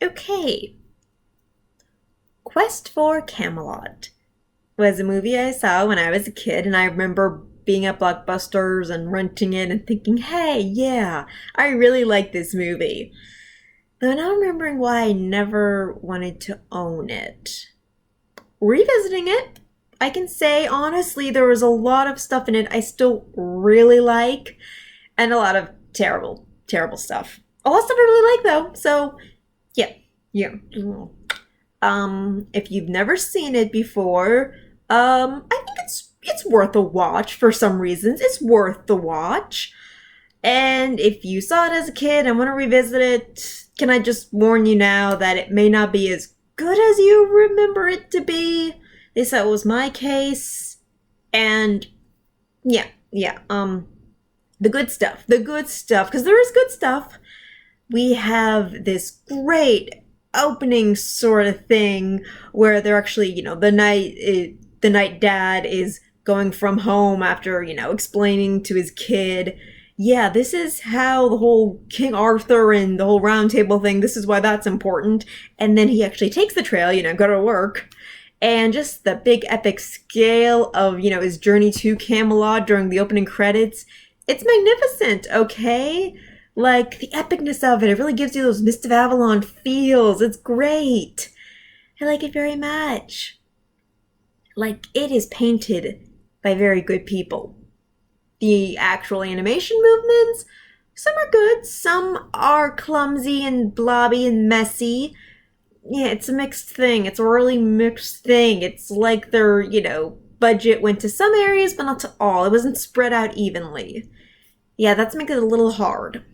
Okay, Quest for Camelot was a movie I saw when I was a kid, and I remember being at Blockbusters and renting it and thinking, hey, yeah, I really like this movie. Though now I'm remembering why I never wanted to own it. Revisiting it, I can say honestly, there was a lot of stuff in it I still really like, and a lot of terrible, terrible stuff. A lot of stuff I really like though, so yeah, yeah. If you've never seen it before, I think it's worth a watch for some reasons. It's worth the watch. And if you saw it as a kid and want to revisit it, can I just warn you now that it may not be as good as you remember it to be? At least that was my case. And yeah, the good stuff, because there is good stuff. We have this great opening sort of thing where they're actually, the night dad is going from home after, explaining to his kid, yeah, this is how the whole King Arthur and the whole round table thing, this is why that's important. And then he actually takes the trail, go to work. And just the big epic scale of, his journey to Camelot during the opening credits. It's magnificent, okay? Like, the epicness of it really gives you those Mist of Avalon feels. It's great. I like it very much. Like, it is painted by very good people. The actual animation movements, some are good, some are clumsy and blobby and messy. Yeah, it's a mixed thing. It's a really mixed thing. It's like their, budget went to some areas, but not to all. It wasn't spread out evenly. Yeah, that's making it a little hard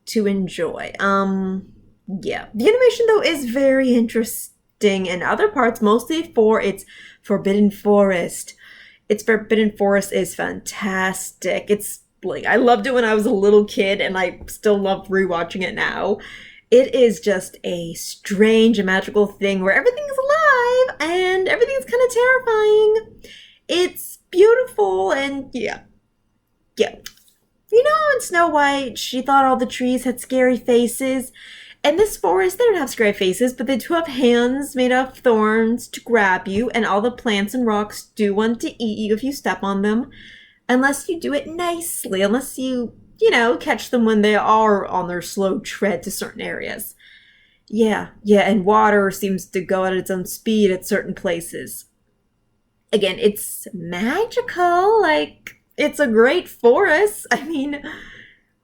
to enjoy. Yeah. The animation, though, is very interesting in other parts, mostly for its Forbidden Forest. Its Forbidden Forest is fantastic. It's like, I loved it when I was a little kid, and I still love rewatching it now. It is just a strange and magical thing where everything is alive and everything's kind of terrifying. It's beautiful and yeah. In Snow White, she thought all the trees had scary faces. And this forest, they don't have scary faces, but they do have hands made of thorns to grab you, and all the plants and rocks do want to eat you if you step on them. Unless you do it nicely, unless you, catch them when they are on their slow tread to certain areas. Yeah, and water seems to go at its own speed at certain places. Again, it's magical, like, it's a great forest. I mean,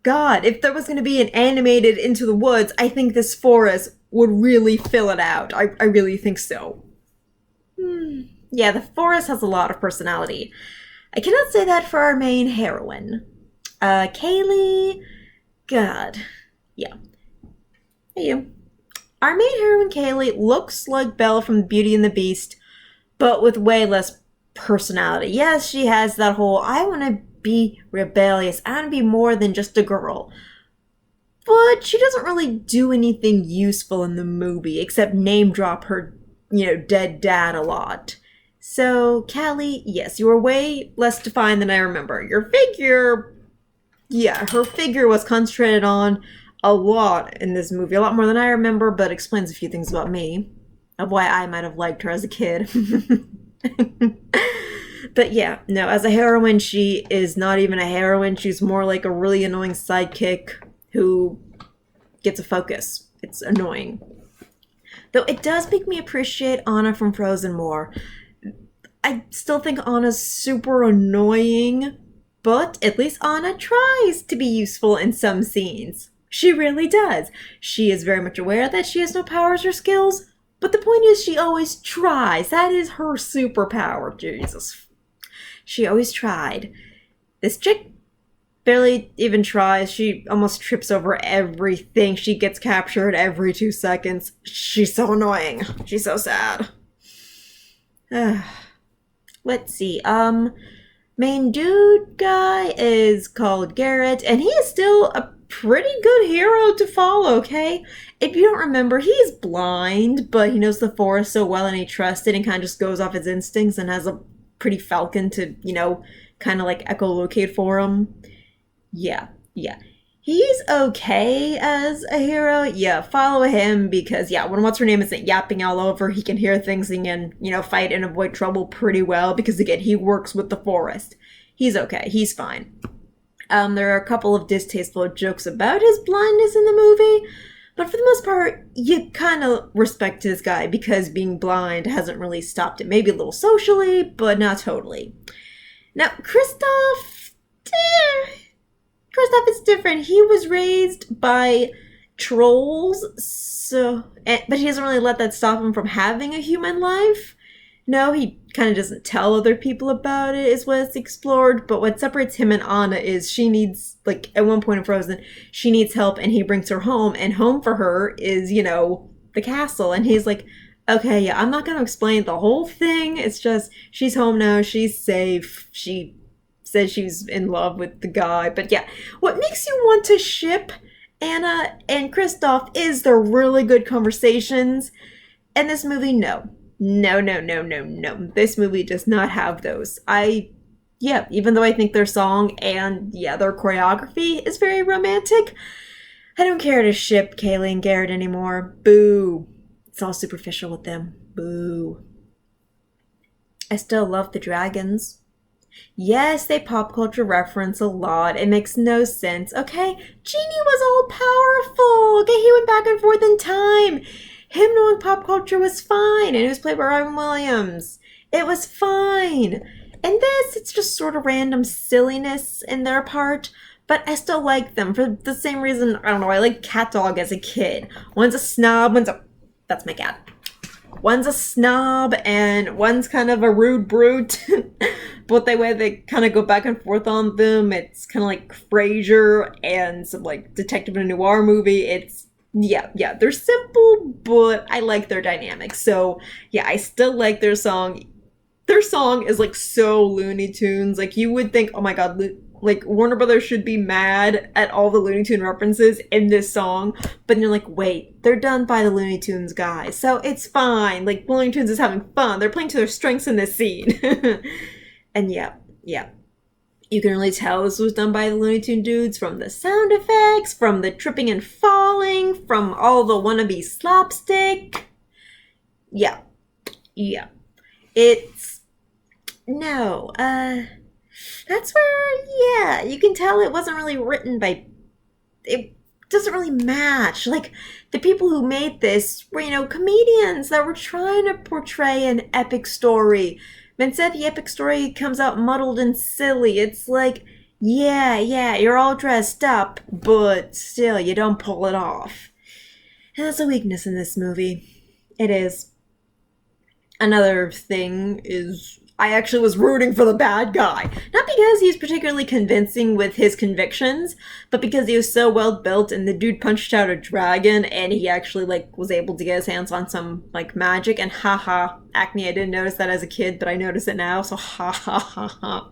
God, if there was going to be an animated Into the Woods, I think this forest would really fill it out. I really think so. Yeah, the forest has a lot of personality. I cannot say that for our main heroine. Kaylee, God, yeah. Hey, you. Our main heroine, Kaylee, looks like Belle from Beauty and the Beast, but with way less personality. Yes, she has that whole, I want to be rebellious, I want to be more than just a girl. But she doesn't really do anything useful in the movie, except name drop her, dead dad a lot. So, Callie, yes, you were way less defined than I remember. Your figure, yeah, her figure was concentrated on a lot in this movie, a lot more than I remember, but explains a few things about me, of why I might have liked her as a kid. But yeah, no, as a heroine, she is not even a heroine. She's more like a really annoying sidekick who gets a focus. It's annoying. Though it does make me appreciate Anna from Frozen more. I still think Anna's super annoying, but at least Anna tries to be useful in some scenes. She really does. She is very much aware that she has no powers or skills, but the point is she always tries. That is her superpower, Jesus. She always tried. This chick barely even tries. She almost trips over everything. She gets captured every 2 seconds. She's so annoying. She's so sad. Let's see. Main dude guy is called Garrett, and he is still a pretty good hero to follow, okay? If you don't remember, he's blind, but he knows the forest so well and he trusts it and kind of just goes off his instincts and has a pretty falcon to, kind of like echolocate for him. Yeah. He's okay as a hero. Yeah, follow him because, yeah, when what's her name isn't yapping all over, he can hear things and can, fight and avoid trouble pretty well because, again, he works with the forest. He's okay. He's fine. There are a couple of distasteful jokes about his blindness in the movie, but for the most part, you kind of respect this guy because being blind hasn't really stopped him. Maybe a little socially, but not totally. Now, Kristoff is different. He was raised by trolls, but he doesn't really let that stop him from having a human life. No, he kind of doesn't tell other people about it, is what it's explored. But what separates him and Anna is she needs, like, at one point in Frozen, she needs help and he brings her home. And home for her is, the castle. And he's like, okay, yeah, I'm not going to explain the whole thing. It's just, she's home now, she's safe, she says she's in love with the guy. But yeah, what makes you want to ship Anna and Kristoff is their really good conversations. And this movie, no. No, no, no, no, no. This movie does not have those. Even though I think their song and, their choreography is very romantic, I don't care to ship Kaylee and Garrett anymore. Boo. It's all superficial with them. Boo. I still love the dragons. Yes, they pop culture reference a lot. It makes no sense. Okay, Genie was all powerful. Okay, he went back and forth in time. Him knowing pop culture was fine, and it was played by Robin Williams. It was fine. And this, it's just sort of random silliness in their part, but I still like them for the same reason, I don't know, I like Cat Dog as a kid. One's a snob, that's my cat. One's a snob, and one's kind of a rude brute. But the way they kind of go back and forth on them, it's kind of like Frasier and some, like, detective in a noir movie. It's, they're simple, but I like their dynamic. So, yeah, I still like their song. Their song is, like, so Looney Tunes. Like, you would think, oh my god, like, Warner Brothers should be mad at all the Looney Tune references in this song. But you're like, wait, they're done by the Looney Tunes guys, so it's fine. Like, Looney Tunes is having fun. They're playing to their strengths in this scene. And yeah. You can really tell this was done by the Looney Tune dudes from the sound effects, from the tripping and falling, from all the wannabe slapstick. Yeah. It's... No, that's where, you can tell it wasn't really written by... It doesn't really match. Like, the people who made this were, comedians that were trying to portray an epic story. But instead, the epic story comes out muddled and silly. It's like, you're all dressed up, but still, you don't pull it off. And that's a weakness in this movie. It is. Another thing is, I actually was rooting for the bad guy. Not because he's particularly convincing with his convictions, but because he was so well built and the dude punched out a dragon and he actually, like, was able to get his hands on some, like, magic. And haha, acne, I didn't notice that as a kid, but I notice it now, so ha ha ha ha.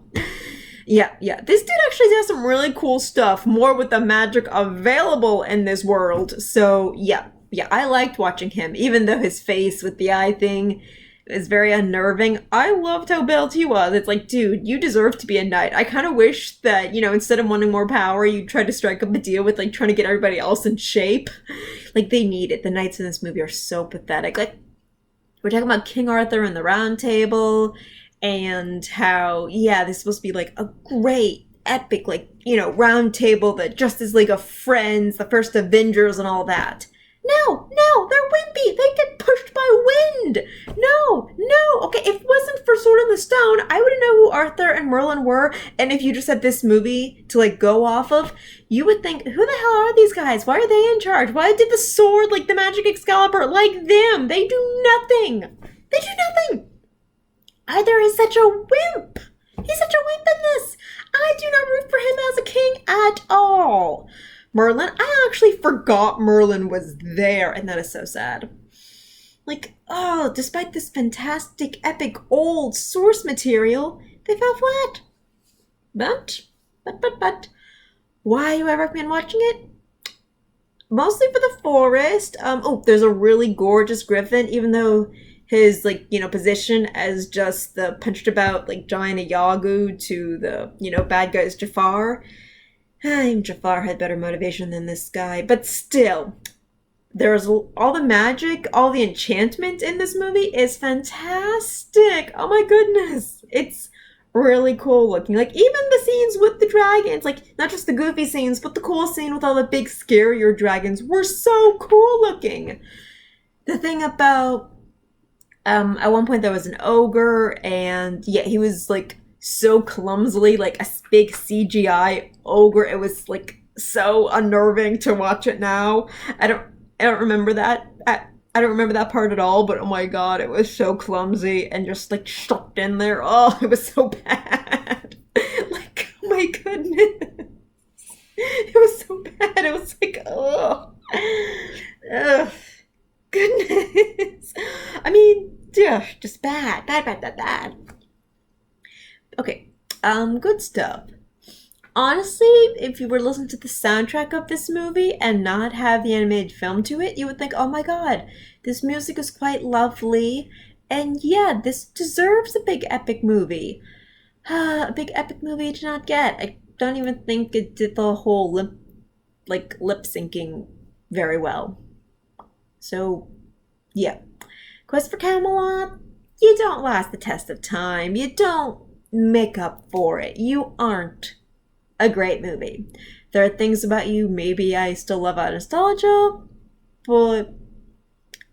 Yeah. This dude actually does some really cool stuff, more with the magic available in this world. So, yeah, I liked watching him, even though his face with the eye thing is very unnerving. I loved how built he was. It's like, dude, you deserve to be a knight. I kind of wish that, instead of wanting more power, you tried to strike up a deal with, like, trying to get everybody else in shape. Like, they need it. The knights in this movie are so pathetic. Like, we're talking about King Arthur and the Round Table, and how, this is supposed to be, like, a great, epic, like, Round Table, the Justice League of Friends, the first Avengers, and all that. No, they're wimpy. They get pushed by wind. No. Okay, if it wasn't for Sword in the Stone, I wouldn't know who Arthur and Merlin were. And if you just had this movie to, like, go off of, you would think, who the hell are these guys? Why are they in charge? Why did the sword, like the magic Excalibur, like them? They do nothing. Arthur is such a wimp. He's such a wimp in this. I do not root for him as a king at all. Merlin, I actually forgot Merlin was there, and that is so sad. Like, despite this fantastic, epic, old source material, they fell flat. But, why do I recommend watching it? Mostly for the forest. There's a really gorgeous griffin, even though his, like, position as just the punched about, like, giant Iago to the, bad guys Jafar. Jafar had better motivation than this guy, but still, there's all the magic, all the enchantment in this movie is fantastic. Oh my goodness. It's really cool looking. Like, even the scenes with the dragons, like, not just the goofy scenes, but the cool scene with all the big, scarier dragons were so cool looking. The thing about, at one point there was an ogre, and yeah, he was like so clumsily, like a big CGI ogre. It was like so unnerving to watch it now. I don't I don't remember that. I don't remember that part at all, but oh my god, it was so clumsy and just like shoved in there. Oh, it was so bad. Like, oh my goodness. It was so bad. It was like, oh. Ugh. Goodness. I mean, yeah, just bad. Bad, bad, bad, bad. Okay. Good stuff. Honestly, if you were to listen to the soundtrack of this movie and not have the animated film to it, you would think, oh my god, this music is quite lovely. And yeah, this deserves a big epic movie. A big epic movie to not get. I don't even think it did the whole lip syncing very well. So, yeah. Quest for Camelot, you don't last the test of time. You don't make up for it. You aren't a great movie. There are things about you maybe I still love out of nostalgia, but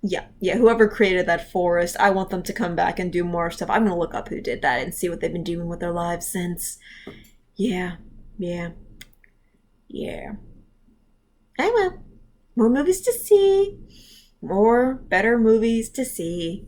yeah, whoever created that forest, I want them to come back and do more stuff. I'm gonna look up who did that and see what they've been doing with their lives since. Yeah, yeah, yeah. Anyway, more movies to see. More better movies to see.